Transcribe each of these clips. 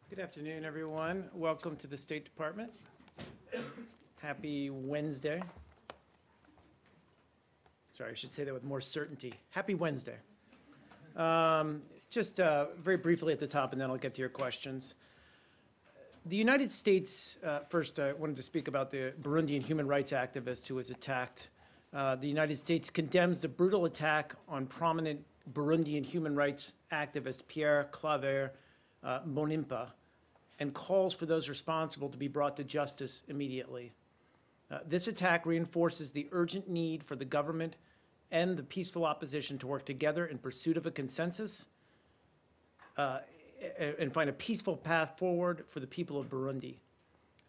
Good afternoon, everyone. Welcome to the State Department. Happy Wednesday. Sorry, I should say that with more certainty. Happy Wednesday. Just very briefly at the top, and then I'll get to your questions. The United States, first, I wanted to speak about the Burundian human rights activist who was attacked. The United States condemns the brutal attack on prominent Burundian human rights activist Pierre Claver Mbonimpa, and calls for those responsible to be brought to justice immediately. This attack reinforces the urgent need for the government and the peaceful opposition to work together in pursuit of a consensus and find a peaceful path forward for the people of Burundi.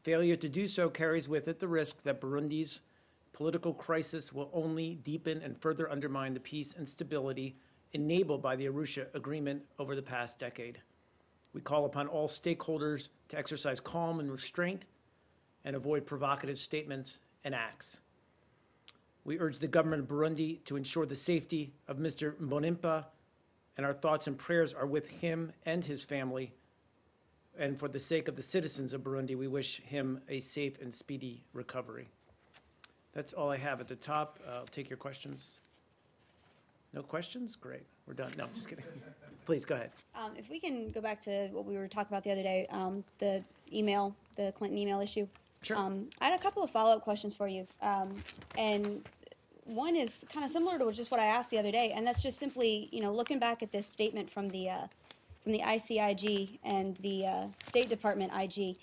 Failure to do so carries with it the risk that Burundi's political crisis will only deepen and further undermine the peace and stability enabled by the Arusha Agreement over the past decade. We call upon all stakeholders to exercise calm and restraint and avoid provocative statements and acts. We urge the government of Burundi to ensure the safety of Mr. Mbonimpa, and our thoughts and prayers are with him and his family. And for the sake of the citizens of Burundi, we wish him a safe and speedy recovery. That's all I have at the top. I'll take your questions. No questions? Great. We're done. No, I'm just kidding. Please, go ahead. If we can go back to what we were talking about the other day, the email, the Clinton email issue. Sure. I had a couple of follow-up questions for you. And one is kind of similar to just what I asked the other day, and that's just simply, looking back at this statement from the ICIG and the State Department IG.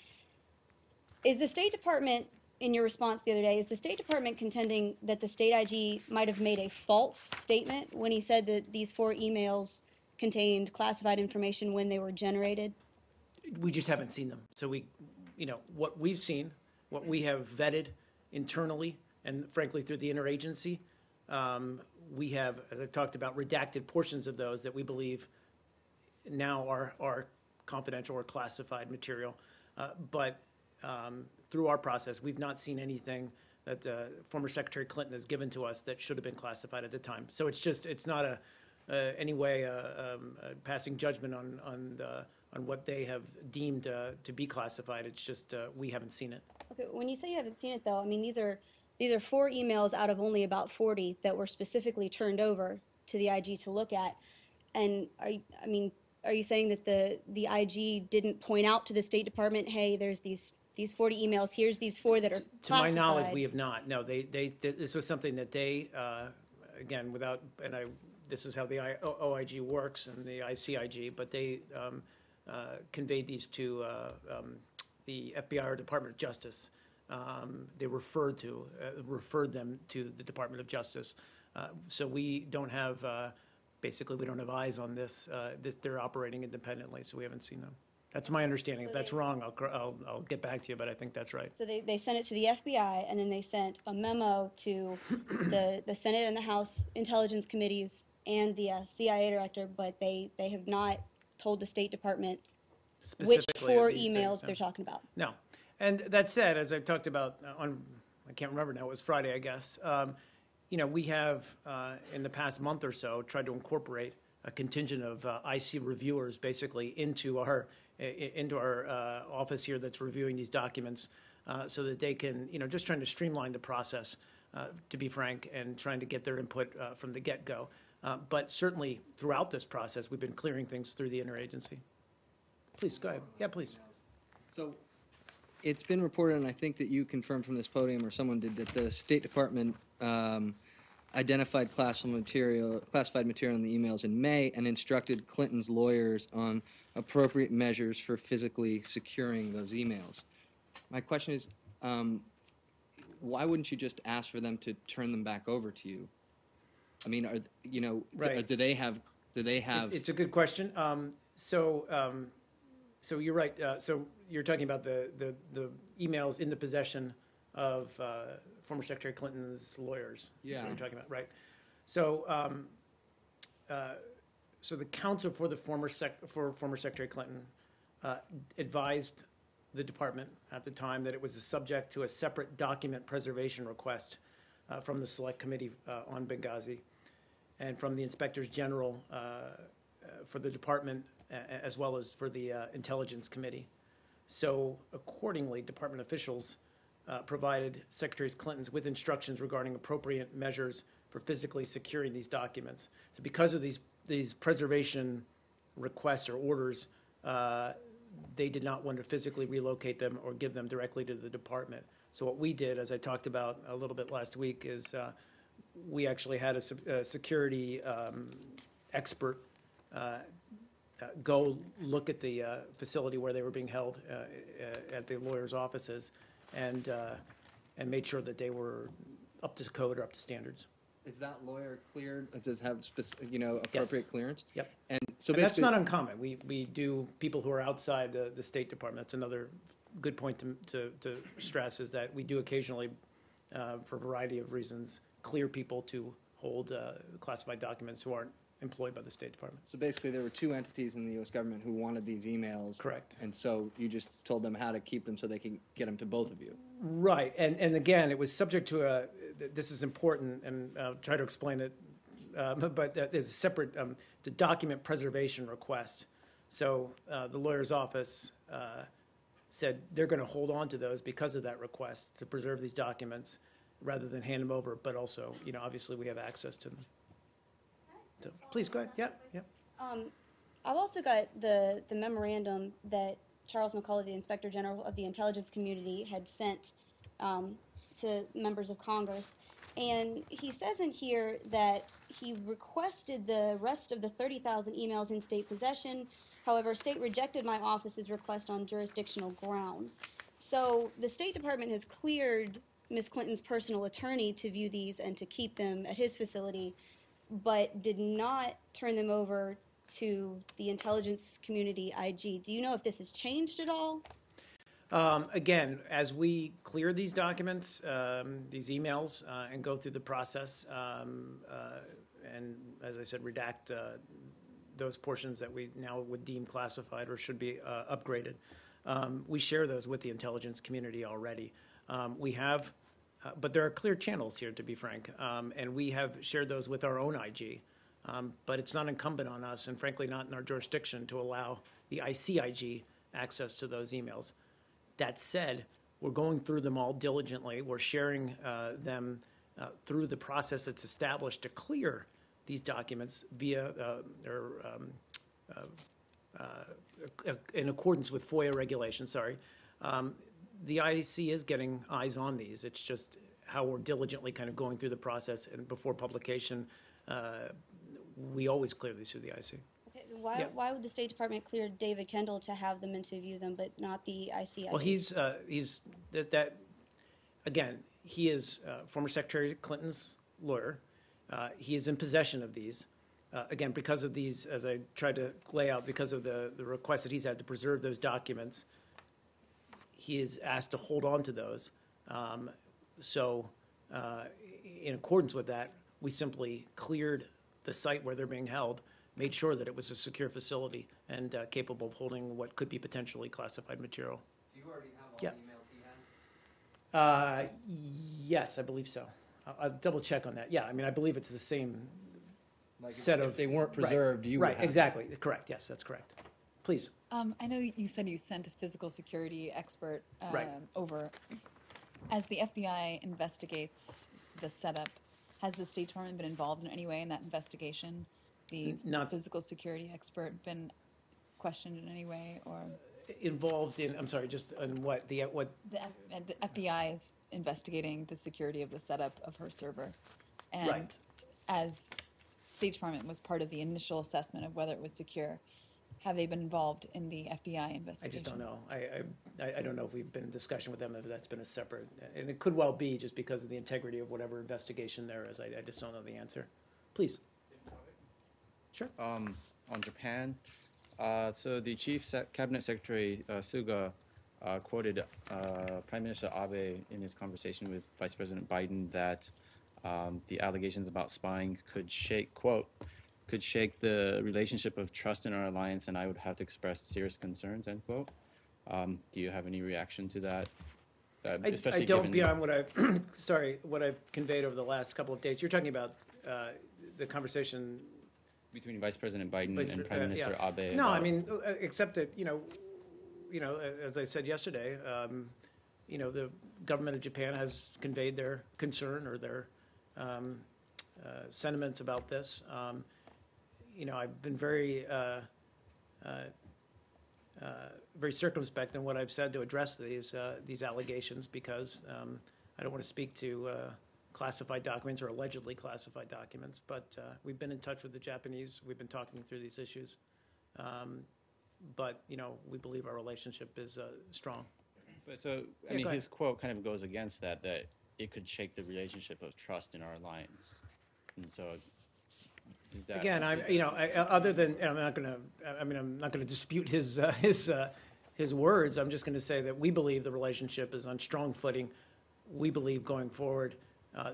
Is the State Department, in your response the other day, is the State Department contending that the State IG might have made a false statement when he said that these 4 emails contained classified information when they were generated? We just haven't seen them. So what we've seen, what we have vetted internally, and frankly through the interagency, we have, as I talked about, redacted portions of those that we believe now are confidential or classified material. But through our process, we've not seen anything that former Secretary Clinton has given to us that should have been classified at the time. So it's not any way a passing judgment on what they have deemed to be classified. It's just we haven't seen it. Okay, when you say you haven't seen it, though, I mean these are 4 emails out of only about 40 that were specifically turned over to the IG to look at. And are you saying that the IG didn't point out to the State Department, hey, there's these 40 emails, here's these 4 that are classified? To my knowledge, we have not. No, this was something that they, again, this is how the OIG works and the ICIG, but they conveyed these to the FBI or Department of Justice. They referred them to the Department of Justice. So we don't have, basically, we don't have eyes on this. They're operating independently, so we haven't seen them. That's my understanding. So if that's wrong, I'll get back to you, but I think that's right. So they sent it to the FBI, and then they sent a memo to the Senate and the House Intelligence Committees and the CIA director, but they have not told the State Department which 4 emails they're talking about. No. And that said, as I've talked about I can't remember now, it was Friday, I guess, we have, in the past month or so, tried to incorporate a contingent of IC reviewers basically into our office here that's reviewing these documents so that they can, just trying to streamline the process, to be frank, and trying to get their input from the get-go. But certainly throughout this process, we've been clearing things through the interagency. Please, go ahead. Yeah, please. So it's been reported, and I think that you confirmed from this podium or someone did, that the State Department identified classified material in the emails in May and instructed Clinton's lawyers on appropriate measures for physically securing those emails. My question is, why wouldn't you just ask for them to turn them back over to you? I mean, Right. do they have? It's a good question. So you're right. So you're talking about the emails in the possession of former Secretary Clinton's lawyers. Yeah. That's what you're talking about, right? So, so the counsel for the former Secretary Clinton advised the department at the time that it was subject to a separate document preservation request from the Select Committee on Benghazi and from the Inspectors General for the department as well as for the Intelligence Committee. So accordingly, department officials provided Secretary Clinton with instructions regarding appropriate measures for physically securing these documents. So because of these preservation requests or orders, they did not want to physically relocate them or give them directly to the department. So what we did, as I talked about a little bit last week, is we actually had a security expert go look at the facility where they were being held at the lawyers' offices, and made sure that they were up to code or up to standards. Is that lawyer cleared? Does have appropriate clearance? Yep. And so And that's basically, not uncommon. We do people who are outside the State Department. That's another good point to stress, is that we do occasionally, for a variety of reasons, clear people to hold classified documents who aren't employed by the State Department. so basically, there were two entities in the U.S. government who wanted these emails. Correct. And so you just told them how to keep them so they can get them to both of you. Right, and again, it was subject to this is important, and I'll try to explain it, but there's a separate, the document preservation request. So the lawyer's office said they're going to hold on to those because of that request, to preserve these documents rather than hand them over, but also, obviously we have access to them. So, please, go ahead, yeah. I've also got the memorandum that Charles McCullough, the Inspector General of the Intelligence Community, had sent to members of Congress. And he says in here that he requested the rest of the 30,000 emails in state possession. However, state rejected my office's request on jurisdictional grounds. So the State Department has cleared Ms. Clinton's personal attorney to view these and to keep them at his facility, but did not turn them over to the Intelligence Community IG. Do you know if this has changed at all? Again, as we clear these documents, these emails, and go through the process, and as I said, redact those portions that we now would deem classified or should be upgraded, we share those with the intelligence community already. We have, but there are clear channels here, to be frank, and we have shared those with our own IG. But it's not incumbent on us, and frankly not in our jurisdiction, to allow the ICIG access to those emails. That said, we're going through them all diligently. We're sharing them through the process that's established to clear these documents via in accordance with FOIA regulations. Sorry, the IC is getting eyes on these. It's just how we're diligently kind of going through the process, and before publication, we always clear these through the IC. Okay, why, Yeah. why would the State Department clear David Kendall to have them and to view them, but not the ICIG? Well, he's that again. He is former Secretary Clinton's lawyer. He is in possession of these. Again, because of these, as I tried to lay out, because of the request that he's had to preserve those documents, he is asked to hold on to those. So, in accordance with that, we simply cleared the site where they're being held, made sure that it was a secure facility and capable of holding what could be potentially classified material. Do you already have all Yeah. the emails he had? Yes, I believe so. I'll double check on that. Yeah, I mean, I believe it's the same Like set if of. they weren't preserved, right, you would right, have exactly. Correct. Yes, that's correct. Please. I know you said you sent a physical security expert Right. over. As the FBI investigates the setup, has the State Department been involved in any way in that investigation? The Not- physical security expert been questioned in any way, or Involved in, I'm sorry, just on what, the FBI is investigating the security of the setup of her server, and Right. as State Department was part of the initial assessment of whether it was secure, have they been involved in the FBI I investigation? just don't know. I don't know if we've been in discussion with them, if that's been a separate, and it could well be just because of the integrity of whatever investigation there is. I just don't know the answer. Please. Sure. On Japan, so the Cabinet Secretary Suga quoted Prime Minister Abe in his conversation with Vice President Biden that the allegations about spying could shake the relationship of trust in our alliance, and I would have to express serious concerns, end quote. Do you have any reaction to that? I Especially don't, given- beyond what I've, sorry, what I've conveyed over the last couple of days. You're talking about the conversation Between Vice President Biden Vice and Pre- Prime Minister yeah. Abe. No, I about- mean, except that, as I said yesterday, the government of Japan has conveyed their concern or their sentiments about this. I've been very circumspect in what I've said to address these allegations because I don't want to speak to classified documents or allegedly classified documents. But we've been in touch with the Japanese. We've been talking through these issues. But we believe our relationship is strong. But so, I Yeah, mean, go ahead. his quote kind of goes against that it could shake the relationship of trust in our alliance. And so, is that Again, other than I'm not going to dispute his words. I'm just going to say that we believe the relationship is on strong footing. We believe going forward,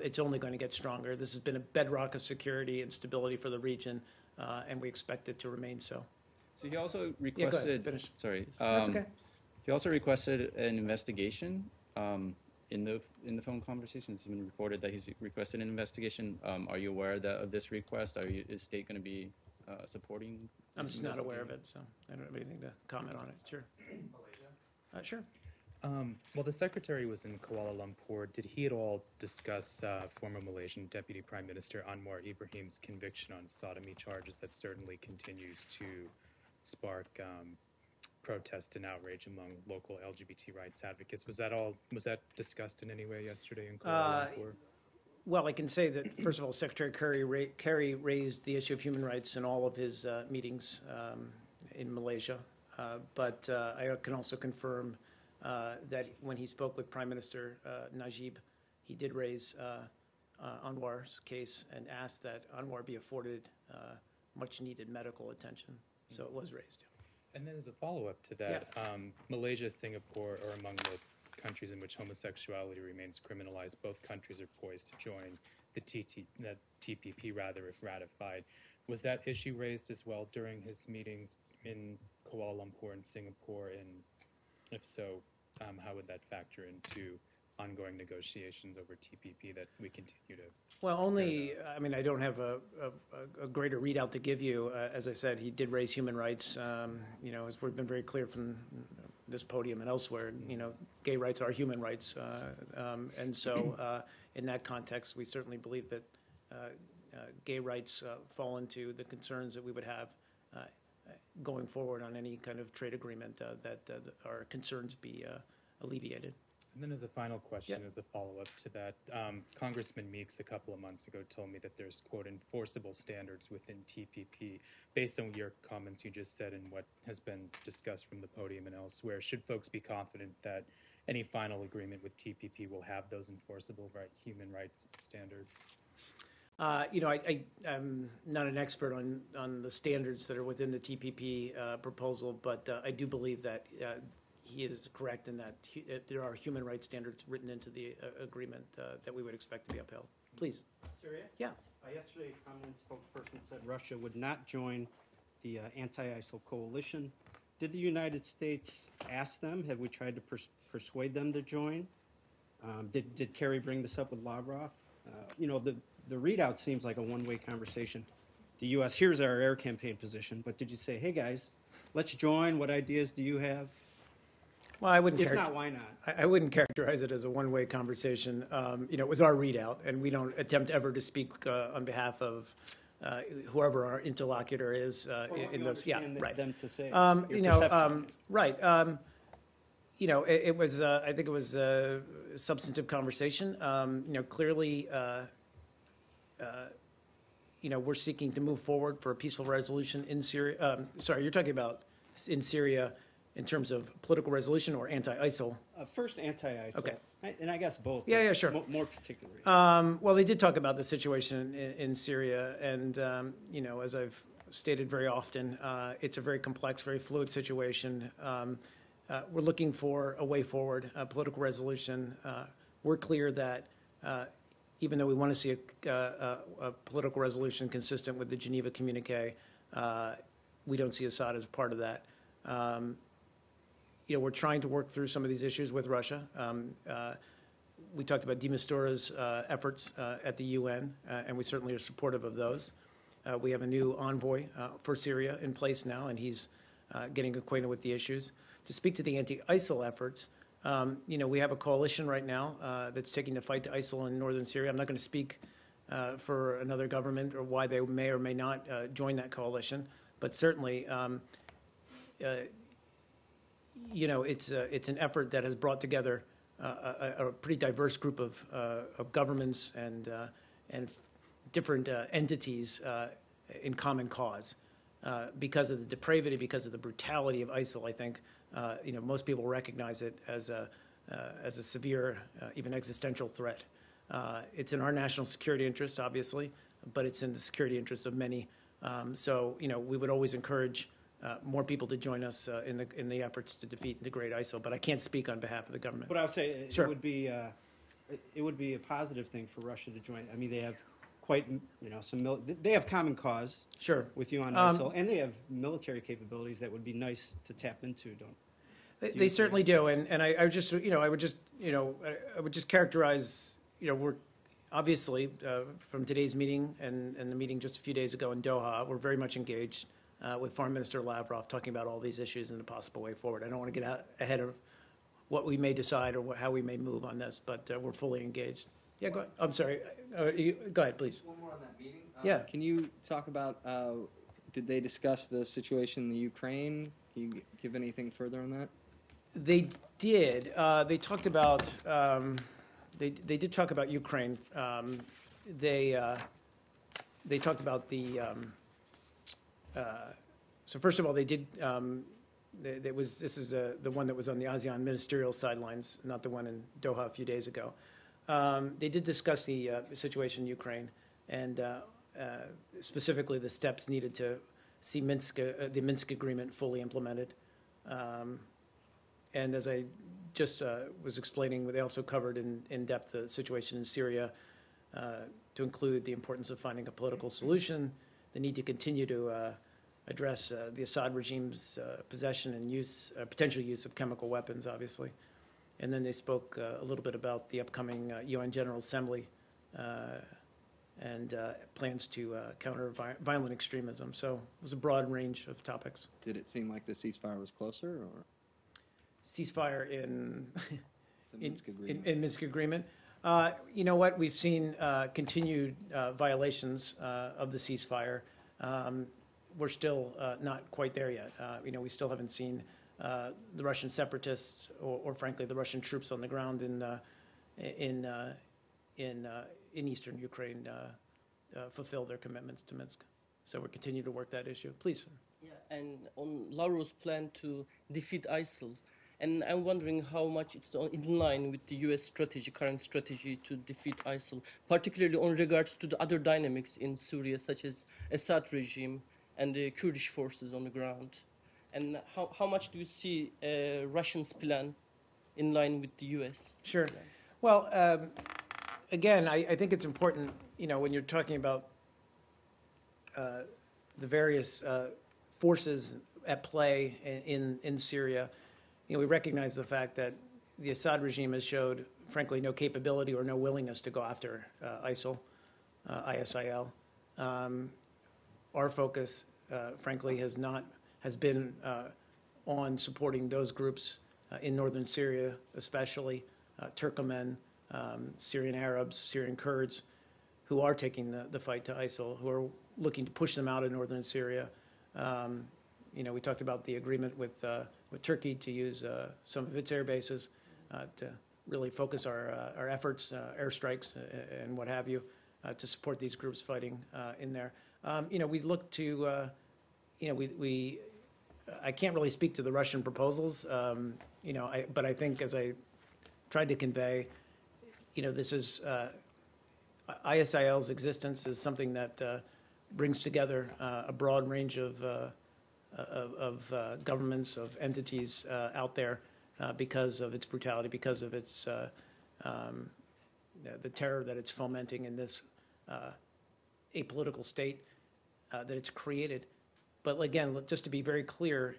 it's only going to get stronger. This has been a bedrock of security and stability for the region, and we expect it to remain so. So he also go ahead, requested. finish. Sorry. That's okay. He also requested an investigation. In the phone conversations, it's been reported that he's requested an investigation. Are you aware of this request? Is state going to be supporting? I'm this just not aware of investigation? it, so I don't have anything to comment on it. Sure. Sure. Well, the secretary was in Kuala Lumpur. Did he at all discuss former Malaysian Deputy Prime Minister Anwar Ibrahim's conviction on sodomy charges that certainly continues to spark protest and outrage among local LGBT rights advocates? Was that discussed in any way yesterday in Kuala Lumpur? Well, I can say that, first of all, Secretary Kerry raised the issue of human rights in all of his meetings in Malaysia. But I can also confirm that when he spoke with Prime Minister Najib, he did raise Anwar's case and asked that Anwar be afforded much-needed medical attention. So it was raised. And then as a follow-up to that, Malaysia, Singapore are among the countries in which homosexuality remains criminalized. Both countries are poised to join the TPP, if ratified. Was that issue raised as well during his meetings in Kuala Lumpur and Singapore? And if so, how would that factor into ongoing negotiations over TPP that we continue to? Well, I don't have a greater readout to give you. As I said, he did raise human rights. As we've been very clear from this podium and elsewhere, gay rights are human rights. And so in that context, we certainly believe that gay rights fall into the concerns that we would have going forward on any kind of trade agreement that our concerns be alleviated. And then as a final question, Yeah. as a follow-up to that, Congressman Meeks a couple of months ago told me that there's, quote, enforceable standards within TPP. Based on your comments you just said and what has been discussed from the podium and elsewhere, should folks be confident that any final agreement with TPP will have those enforceable human rights standards? I'm not an expert on the standards that are within the TPP proposal, but I do believe that he is correct in that there are human rights standards written into the agreement that we would expect to be upheld. Please. Syria? Yeah. Yesterday, a Kremlin spokesperson said Russia would not join the anti-ISIL coalition. Did the United States ask them? Have we tried to persuade them to join? Did Kerry bring this up with Lavrov? The readout seems like a one-way conversation. The U.S., here's our air campaign position, but did you say, hey, guys, let's join. What ideas do you have? Well, I wouldn't. If not, why not? I wouldn't characterize it as a one-way conversation. It was our readout, and we don't attempt ever to speak on behalf of whoever our interlocutor is in those. Yeah, right. Them to say. Right. It was. I think it was a substantive conversation. Clearly, we're seeking to move forward for a peaceful resolution in Syria. Sorry, you're talking about in Syria in terms of political resolution or anti-ISIL? First, anti-ISIL. Okay. And I guess both. Yeah, but yeah, sure. More particularly. Well, they did talk about the situation in Syria, and as I've stated very often, it's a very complex, very fluid situation. We're looking for a way forward, a political resolution. We're clear that even though we want to see a political resolution consistent with the Geneva Communique, we don't see Assad as part of that. We're trying to work through some of these issues with Russia. We talked about de Mistura's efforts at the UN, and we certainly are supportive of those. We have a new envoy for Syria in place now, and he's getting acquainted with the issues. To speak to the anti-ISIL efforts, we have a coalition right now that's taking the fight to ISIL in northern Syria. I'm not going to speak for another government or why they may or may not join that coalition, but certainly, it's an effort that has brought together a pretty diverse group of governments and different entities in common cause. Because of the depravity, because of the brutality of ISIL, I think most people recognize it as a severe, even existential threat. It's in our national security interests, obviously, but it's in the security interests of many. So we would always encourage more people to join us in the efforts to defeat and degrade ISIL. But I can't speak on behalf of the government. But I would say Sure. it would be a positive thing for Russia to join. I mean, they have quite they have common cause Sure. with you on ISIL, and they have military capabilities that would be nice to tap into. They certainly do, and I would just characterize we're obviously from today's meeting and the meeting just a few days ago in Doha, we're very much engaged with Foreign Minister Lavrov talking about all these issues and the possible way forward. I don't want to get out ahead of what we may decide or how we may move on this, but we're fully engaged. Yeah, go ahead. I'm sorry. Go ahead, please. One more on that meeting. Yeah. Can you talk about, did they discuss the situation in the Ukraine? Can you give anything further on that? They did. They talked about. They did talk about Ukraine. They talked about the. So first of all, they did. This is the one that was on the ASEAN ministerial sidelines, not the one in Doha a few days ago. They did discuss the situation in Ukraine and specifically the steps needed to see the Minsk agreement fully implemented. And as I just was explaining, they also covered in depth the situation in Syria to include the importance of finding a political solution, the need to continue to address the Assad regime's possession and potential use of chemical weapons, obviously. And then they spoke a little bit about the upcoming UN General Assembly and plans to counter violent extremism. So it was a broad range of topics. Did it seem like the ceasefire was closer, or Ceasefire in the Minsk agreement? in Minsk agreement. You know what? We've seen continued violations of the ceasefire. We're still not quite there yet. We still haven't seen the Russian separatists or frankly, the Russian troops on the ground in eastern Ukraine fulfill their commitments to Minsk. So we're continuing to work that issue. Please. Yeah, and on Lavrov's plan to defeat ISIL, and I'm wondering how much it's in line with the U.S. strategy, current strategy to defeat ISIL, particularly on regards to the other dynamics in Syria, such as Assad regime and the Kurdish forces on the ground. And how much do you see Russians' plan in line with the U.S.? Sure. Well, again, I think it's important, when you're talking about the various forces at play in Syria, we recognize the fact that the Assad regime has showed, frankly, no capability or no willingness to go after ISIL. Our focus, frankly, has been on supporting those groups in northern Syria, especially Turkmen, Syrian Arabs, Syrian Kurds, who are taking the fight to ISIL, who are looking to push them out of northern Syria. We talked about the agreement with Turkey to use some of its air bases to really focus our efforts, airstrikes, and what have you, to support these groups fighting in there. We look to, I can't really speak to the Russian proposals, but I think as I tried to convey, this is ISIL's existence is something that brings together a broad range of governments, of entities out there because of its brutality, because of its the terror that it's fomenting in this apolitical state that it's created. But again, just to be very clear,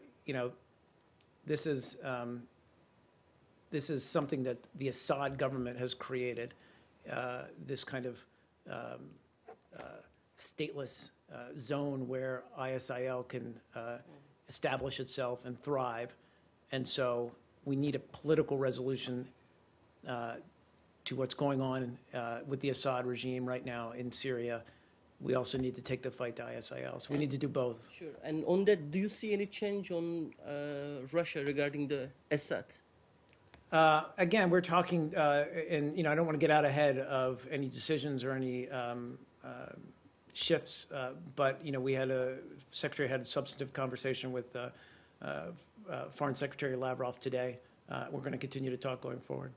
this is something that the Assad government has created. This kind of stateless zone where ISIL can establish itself and thrive. And so we need a political resolution to what's going on with the Assad regime right now in Syria. We also need to take the fight to ISIL. So we need to do both. Sure. And on that, do you see any change on Russia regarding the Assad? Again, we're talking, and I don't want to get out ahead of any decisions or any shifts, but we had Secretary had a substantive conversation with Foreign Secretary Lavrov today. We're going to continue to talk going forward.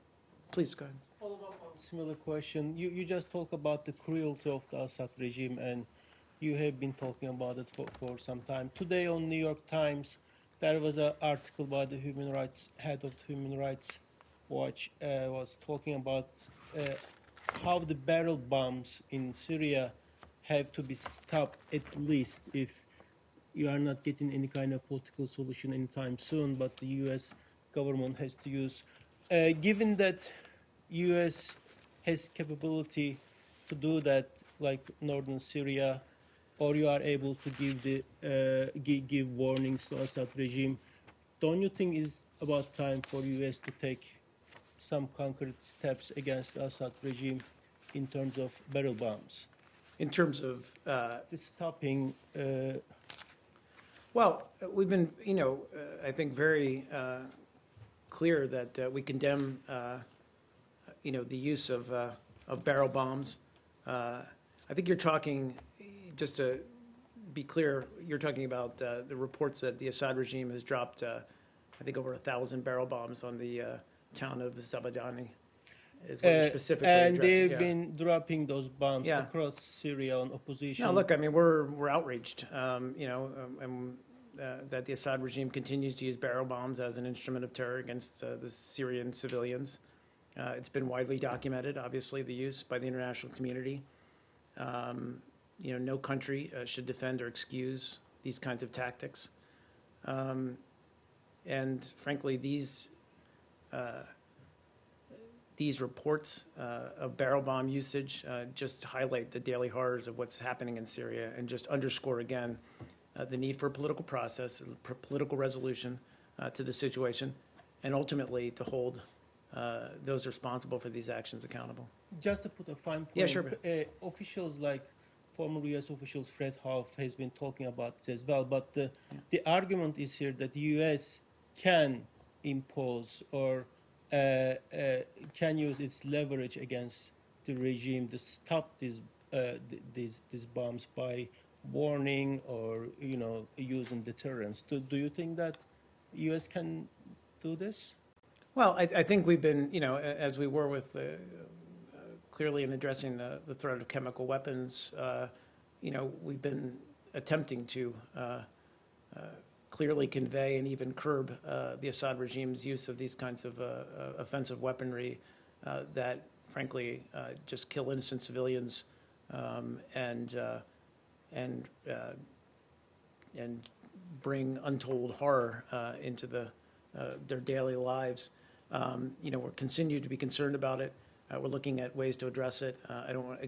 Please go ahead. Follow up on similar question. You just talk about the cruelty of the Assad regime, and you have been talking about it for some time. Today on New York Times, there was an article by the head of the Human Rights Watch was talking about how the barrel bombs in Syria have to be stopped at least if you are not getting any kind of political solution anytime soon, but the U.S. government has to use. Given that U.S. has capability to do that, like northern Syria, or you are able to give warnings to Assad regime, don't you think it's about time for U.S. to take some concrete steps against the Assad regime in terms of barrel bombs? In terms of The stopping. Well, we've been, I think very clear that we condemn, the use of barrel bombs. I think you're talking, just to be clear, you're talking about the reports that the Assad regime has dropped, I think, over 1,000 barrel bombs on the town of Zabadani. Is what you're specifically and addressing, they've yeah. been dropping those bombs Yeah. across Syria on opposition. No, look, I mean, we're outraged, that the Assad regime continues to use barrel bombs as an instrument of terror against the Syrian civilians. It's been widely documented, obviously, the use by the international community. No country should defend or excuse these kinds of tactics. And frankly, these reports of barrel bomb usage just highlight the daily horrors of what's happening in Syria and just underscore again the need for a political process, a political resolution to the situation, and ultimately to hold those responsible for these actions accountable. Just to put a fine point, Yeah, sure. Officials like former U.S. official Fred Hoff has been talking about this as well, but the argument is here that the U.S. can impose or can use its leverage against the regime to stop these bombs by warning or using deterrence. Do you think that U.S. can do this? Well, I think we've been, as we were with clearly in addressing the threat of chemical weapons, we've been attempting to clearly convey and even curb the Assad regime's use of these kinds of offensive weaponry that, frankly, just kill innocent civilians and bring untold horror into their daily lives. We're continue to be concerned about it. We're looking at ways to address it. I don't want to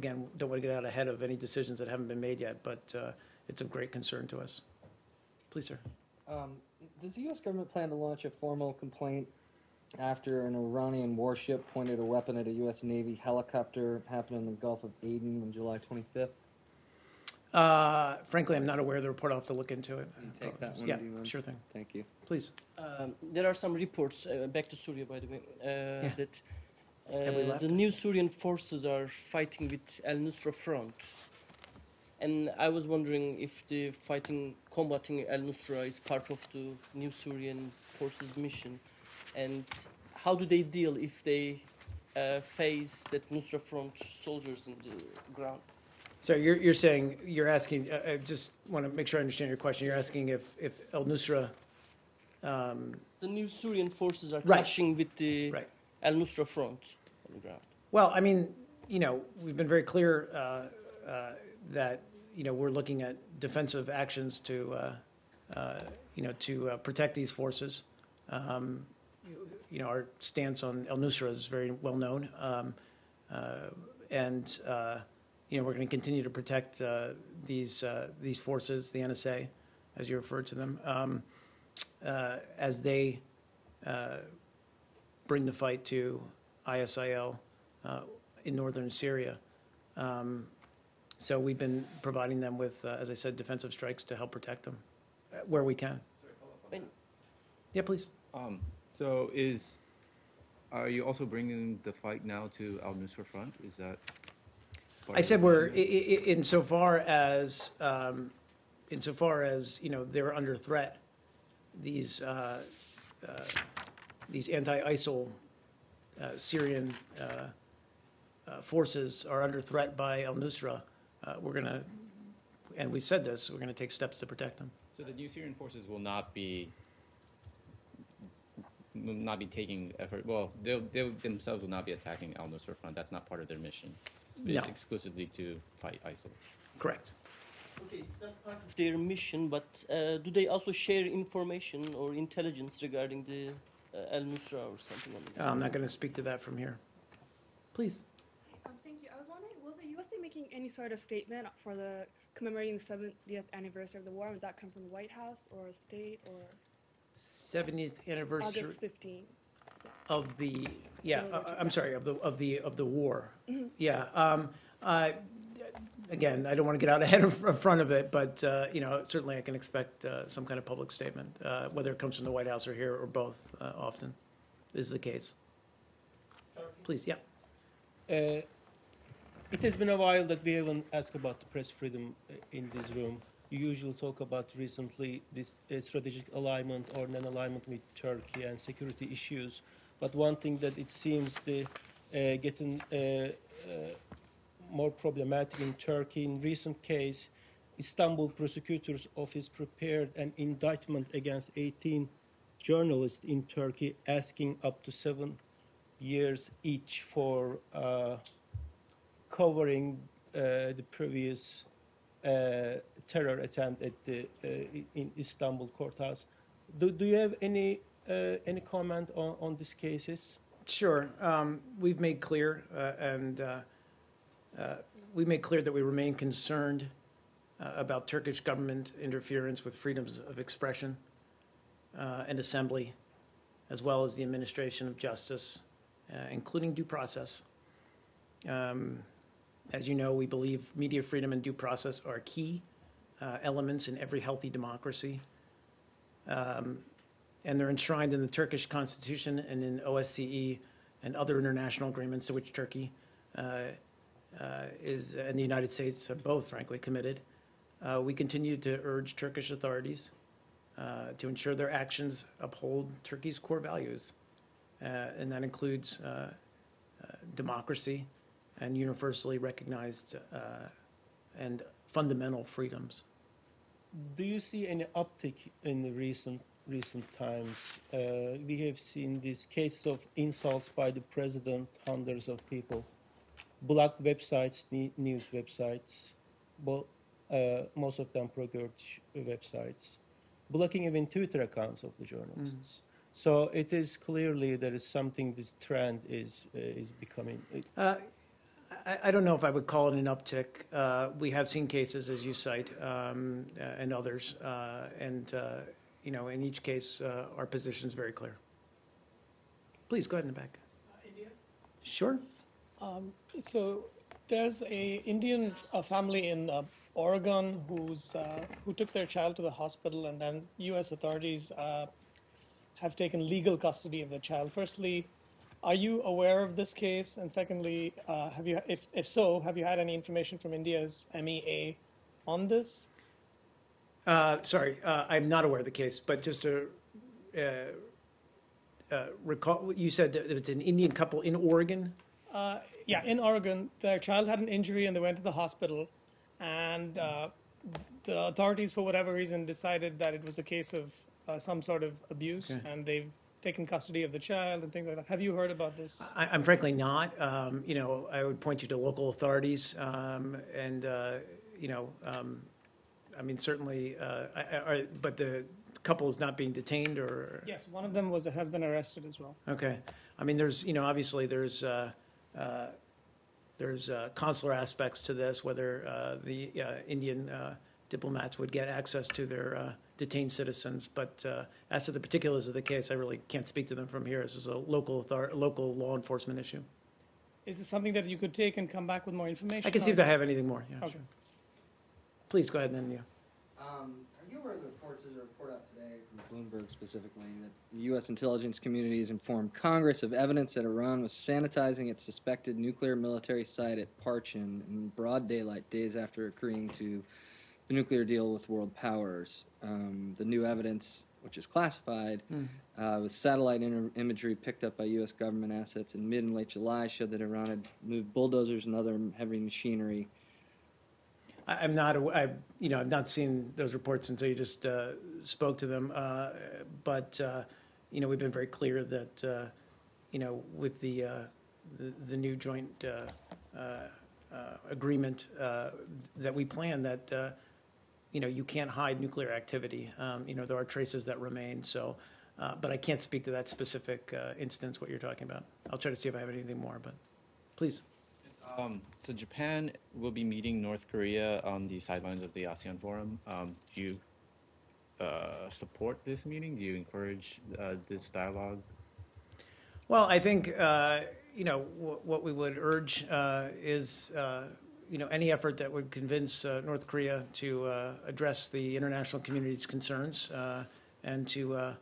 get out ahead of any decisions that haven't been made yet, but it's of great concern to us. Please, sir. Does the U.S. government plan to launch a formal complaint after an Iranian warship pointed a weapon at a U.S. Navy helicopter happened in the Gulf of Aden on July 25th? Frankly, I'm not aware of the report. I'll have to look into it. Take that one. Yeah, do you mind? sure thing. Thank you. Please. There are some reports, back to Syria, by the way, that Have we left? the new Syrian forces are fighting with Al-Nusra Front. And I was wondering if the combating Al-Nusra is part of the new Syrian forces mission. And how do they deal if they face that Nusra Front soldiers in the ground? So you're asking, I just want to make sure I understand your question. You're asking if Al-Nusra... The new Syrian forces are Right. clashing with the Right. Al-Nusra Front on the ground. Well, I mean, we've been very clear that, we're looking at defensive actions to protect these forces. Our stance on Al-Nusra is very well known. you know, we're going to continue to protect these forces, the NSA, as you refer to them, as they bring the fight to ISIL in northern Syria. So we've been providing them with, as I said, defensive strikes to help protect them where we can. And Yeah, please. So are you also bringing the fight now to al-Nusra Front? Is that? part I of said the we're, mission? insofar as, you know, they're under threat, these anti-ISIL Syrian forces are under threat by al-Nusra. We're going to, and we've said this, we're going to take steps to protect them. So the new Syrian forces will not be taking effort. Well, they themselves will not be attacking al-Nusra Front. That's not part of their mission. No. It's exclusively to fight ISIL. Correct. okay, it's not part of their mission, but do they also share information or intelligence regarding the al-Nusra or something like that? I'm not going to speak to that from here. Please. Thank you. I was wondering, will the U.S. be making any sort of statement for the commemorating the 70th anniversary of the war? Would that come from the White House or a state or 70th anniversary August 15? of the, yeah, I'm sorry, of the war. Mm-hmm. Yeah. Again, I don't want to get out ahead of front of it, but you know, certainly I can expect some kind of public statement, whether it comes from the White House or here or both. Often, is the case. Please, yeah. It has been a while that we haven't asked about the press freedom in this room. You usually talk about recently this strategic alignment or non-alignment with Turkey and security issues. But one thing that it seems getting more problematic in Turkey, in recent case, Istanbul Prosecutor's Office prepared an indictment against 18 journalists in Turkey, asking up to 7 years each for covering the previous terror attempt at the in Istanbul courthouse. Do you have any comment on these cases? Sure. We've made clear, we made clear that we remain concerned about Turkish government interference with freedoms of expression and assembly, as well as the administration of justice, including due process. As you know, we believe media freedom and due process are key elements in every healthy democracy. And they're enshrined in the Turkish constitution and in OSCE and other international agreements to which Turkey is and the United States are both, frankly, committed. We continue to urge Turkish authorities to ensure their actions uphold Turkey's core values, and that includes democracy and universally recognized and fundamental freedoms. Do you see any uptick in the recent times? We have seen this case of insults by the president, hundreds of people, blocked websites, news websites, most of them pro-Kurdish websites, blocking even Twitter accounts of the journalists. So it is clearly there is something, this trend is becoming. I don't know if I would call it an uptick. We have seen cases, as you cite, and others, you know, in each case, our position is very clear. Please go ahead in the back. India? Sure. So there's a Indian family in Oregon who took their child to the hospital, and then U.S. authorities have taken legal custody of the child. Firstly, are you aware of this case? And secondly, if so, have you had any information from India's MEA on this? Sorry, I'm not aware of the case, but just to recall, you said that it's an Indian couple in Oregon? Yeah, in Oregon, their child had an injury and they went to the hospital, and the authorities, for whatever reason, decided that it was a case of some sort of abuse, and they've taken custody of the child and things like that. Have you heard about this? I'm frankly not. You know, I would point you to local authorities, and you know, I mean, certainly, but the couple is not being detained, or? Yes, one of them has been arrested as well. Okay. I mean, there's, you know, obviously there's there's consular aspects to this, whether the Indian diplomats would get access to their detained citizens. But as to the particulars of the case, I really can't speak to them from here. This is a local law enforcement issue. Is this something that you could take and come back with more information? I can see or- if they have anything more. Yeah, Okay. sure. Please go ahead, and then you. Are you aware of the reports, there's a report out today from Bloomberg specifically, that the U.S. intelligence community has informed Congress of evidence that Iran was sanitizing its suspected nuclear military site at Parchin in broad daylight days after agreeing to the nuclear deal with world powers. The new evidence, which is classified, with satellite imagery picked up by U.S. government assets in mid and late July, showed that Iran had moved bulldozers and other heavy machinery. I'm not, I've not seen those reports until you just spoke to them. But we've been very clear that, with the new joint agreement that we plan, that you can't hide nuclear activity. There are traces that remain. So, but I can't speak to that specific instance what you're talking about. I'll try to see if I have anything more. But please. So Japan will be meeting North Korea on the sidelines of the ASEAN Forum. Do you support this meeting? Do you encourage this dialogue? Well, I think what we would urge is any effort that would convince North Korea to address the international community's concerns and to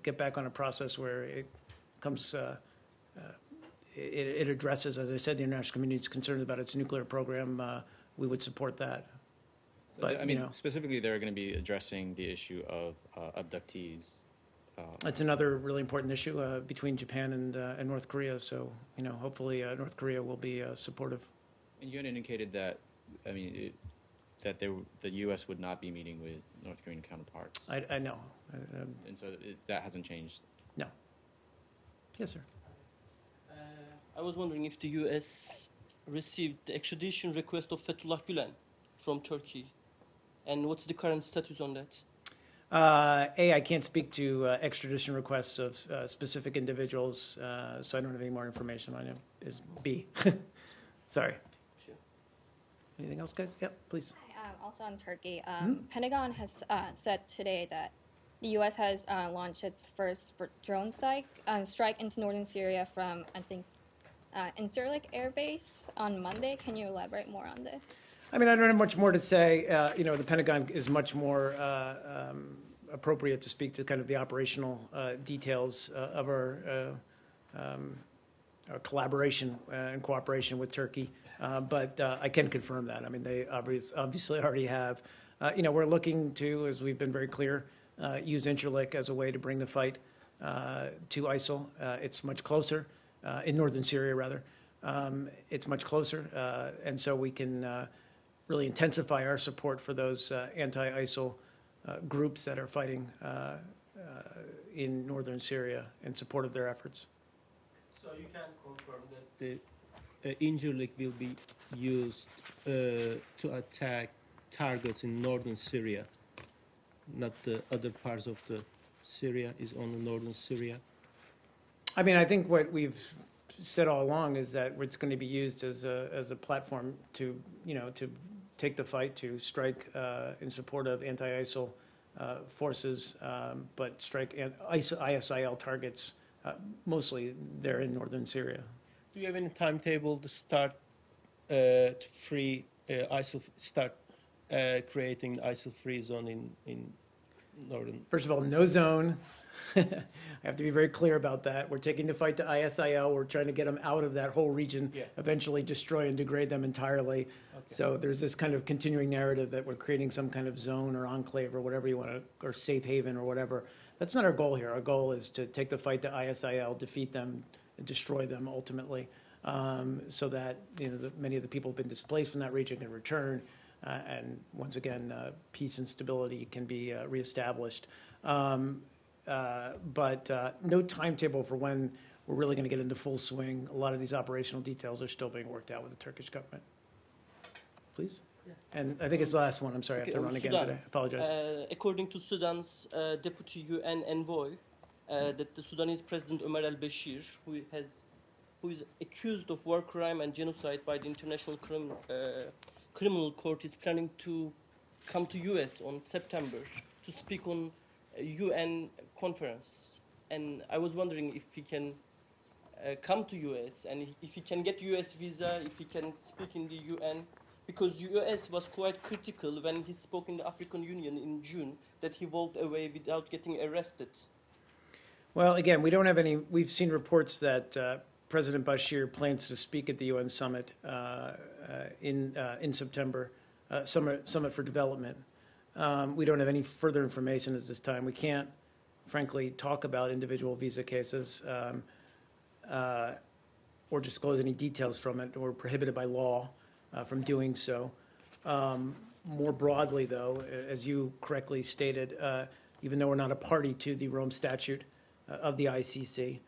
get back on a process where it comes. It addresses, as I said, the international community's concerns about its nuclear program. We would support that. But specifically, they're going to be addressing the issue of abductees. That's another really important issue between Japan and North Korea. So, hopefully North Korea will be supportive. And you had indicated that, that the U.S. would not be meeting with North Korean counterparts. I know. And so that hasn't changed. No. Yes, sir. I was wondering if the U.S. received the extradition request of Fethullah Gülen from Turkey, and what's the current status on that? I can't speak to extradition requests of specific individuals, so I don't have any more information on it. Is B. Sorry. Sure. Anything else, guys? Yep, please. Also on Turkey, Pentagon has said today that the U.S. has launched its first drone strike into northern Syria from, I think, Incirlik Air Base on Monday. Can you elaborate more on this? I don't have much more to say. The Pentagon is much more appropriate to speak to kind of the operational details of our collaboration and cooperation with Turkey. But I can confirm that. They obviously already have. We're looking to, as we've been very clear, use Incirlik as a way to bring the fight to ISIL. It's much closer, in northern Syria, rather. It's much closer, and so we can really intensify our support for those anti-ISIL groups that are fighting in northern Syria in support of their efforts. So you can confirm that the Incirlik will be used to attack targets in northern Syria, not the other parts of the Syria, is only northern Syria? I think what we've said all along is that it's going to be used as a platform to take the fight, to strike in support of anti-ISIL forces, but strike ISIL targets. Mostly they're in northern Syria. Do you have any timetable to start to free ISIL, start creating ISIL-free zone in northern? First of all, no zone. I have to be very clear about that. We're taking the fight to ISIL. We're trying to get them out of that whole region, eventually destroy and degrade them entirely. Okay. So there's this kind of continuing narrative that we're creating some kind of zone or enclave or whatever you want to, or safe haven or whatever. That's not our goal here. Our goal is to take the fight to ISIL, defeat them, and destroy them ultimately, so that many of the people who've been displaced from that region can return, and once again, peace and stability can be reestablished. But no timetable for when we're really going to get into full swing. A lot of these operational details are still being worked out with the Turkish government. Please? Yeah. And I think it's the last one. I'm sorry, I have to run again today. I apologize. According to Sudan's deputy UN envoy, that the Sudanese President Omar al-Bashir, who has who is accused of war crime and genocide by the International Criminal Court, is planning to come to U.S. on September to speak on a UN conference. And I was wondering if he can come to U.S. and if he can get U.S. visa, if he can speak in the UN, because U.S. was quite critical when he spoke in the African Union in June that he walked away without getting arrested. Well, again, we don't have any. We've seen reports that President Bashir plans to speak at the UN summit in September, summit for development. We don't have any further information at this time. We can't, frankly, talk about individual visa cases or disclose any details from it. We're prohibited by law from doing so. More broadly, though, as you correctly stated, even though we're not a party to the Rome Statute of the ICC,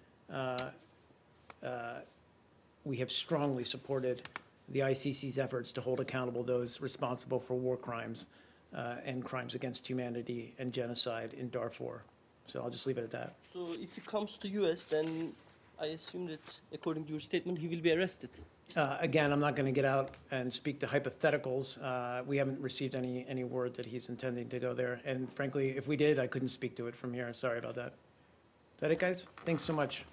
we have strongly supported the ICC's efforts to hold accountable those responsible for war crimes and crimes against humanity and genocide in Darfur. So I'll just leave it at that. So if he comes to U.S., then I assume that, according to your statement, he will be arrested. Again, I'm not going to get out and speak to hypotheticals. We haven't received any word that he's intending to go there. And frankly, if we did, I couldn't speak to it from here. Sorry about that. Is that it, guys? Thanks so much.